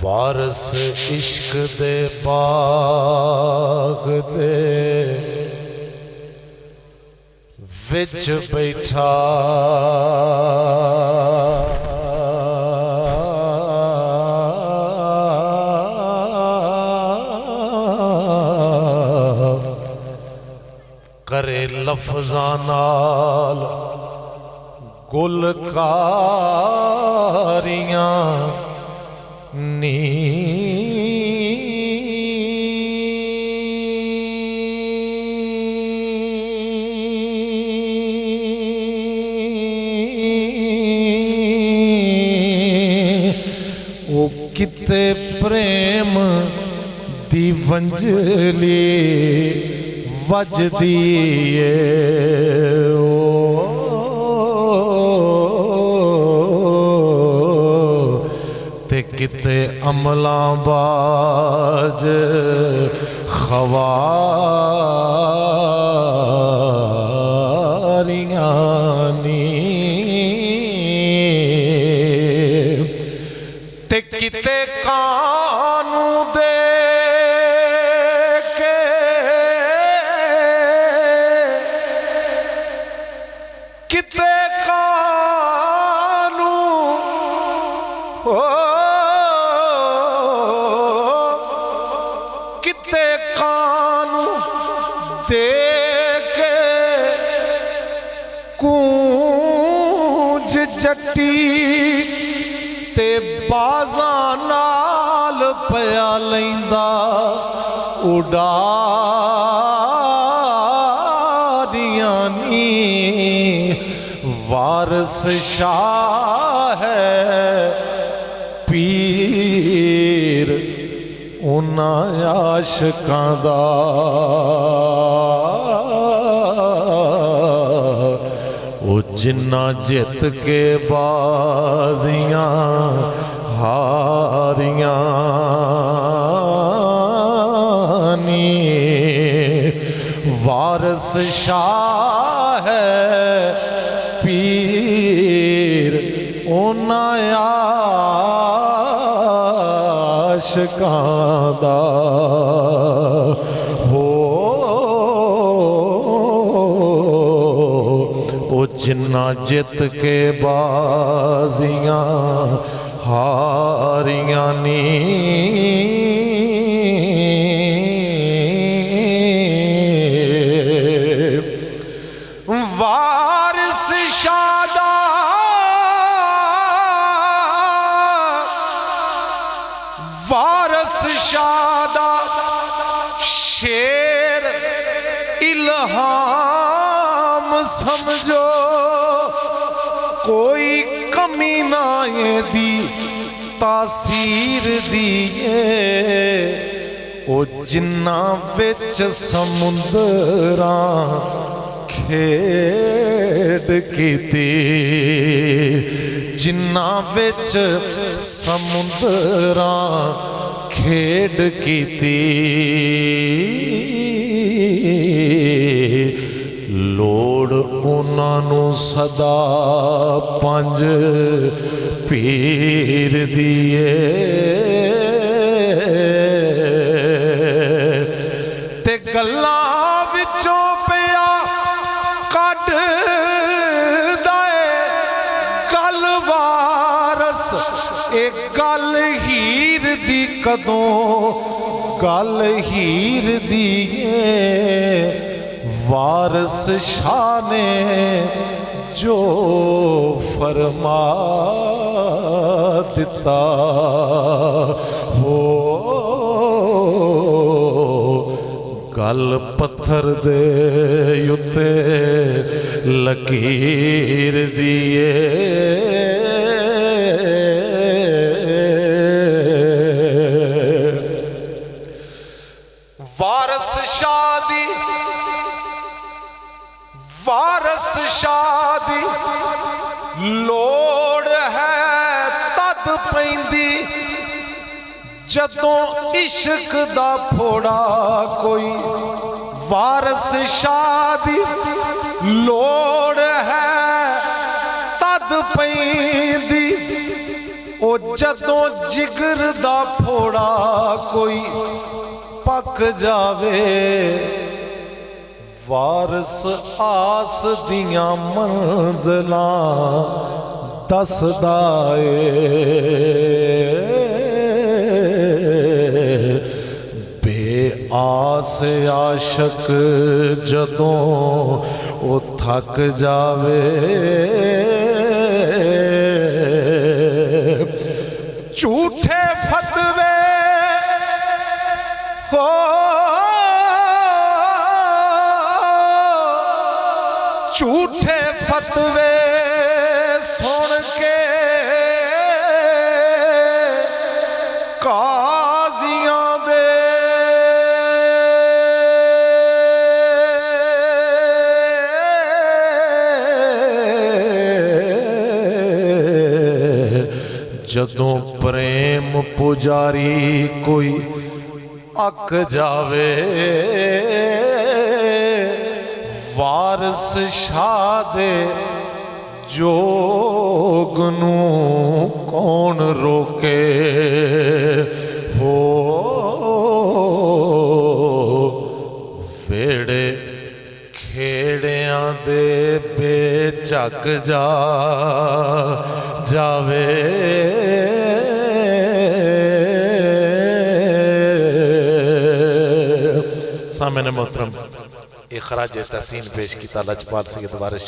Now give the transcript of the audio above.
वारस इश्क दे बाग दे विच बैठा करे लफ्ज़ां नाल गुलकारियां नी ओ किते प्रेम दी वंजली वजदी किते अमलां बाज खवारियां नी ते किते कानू दे के किते कानू कूंज जट्टी ते बाज़ा नाल पया लैंदा उड़ारियां नी वारस शाह है पीर उन्हां आशिकां दा जिन्ना जित के बाजियां हारियां नी वारस शाह है पीर उन्हां आशिकां दा जिन्ना जित के बाजियां हारियां नी वारिस शादा वारस शादा शेर इल्हाम समझो कोई कमी ना ये दी तासीर दिए ओ जिन्ना विच समुंदरां खेड कीती जिन्ना विच समुंदरां खेड कीती लोड़ उन्हां सदा पंज पीर दिए ते गल्लां विचों पिया कढ दाए गल वारस एक गल हीर दी कदों गल हीर दिए वारस शाह ने जो फरमा दिता हो गल पत्थर दे उत्ते लकीर दिए वारस शादी लोड़ है तद पैंदी जदों इश्क दा फोड़ा कोई वारस शादी लोड़ है तद पैंदी ओ जदों जिगर दा फोड़ा कोई पक जावे वारस आस दियां मंज़िलां दसदा आस आशक जदों ओ थक जावे झूठे फतवे हो झूठे फतवे सुन के काजियां दे जदों प्रेम पुजारी कोई अक जावे वारस शाह दे जोग नूं कौन रोके हो वेड़े खेड़ियां दे बेझक जा जावे सामने मोहतरम एक खराज तहसीन पेश किया लजपाल सैयद वारिस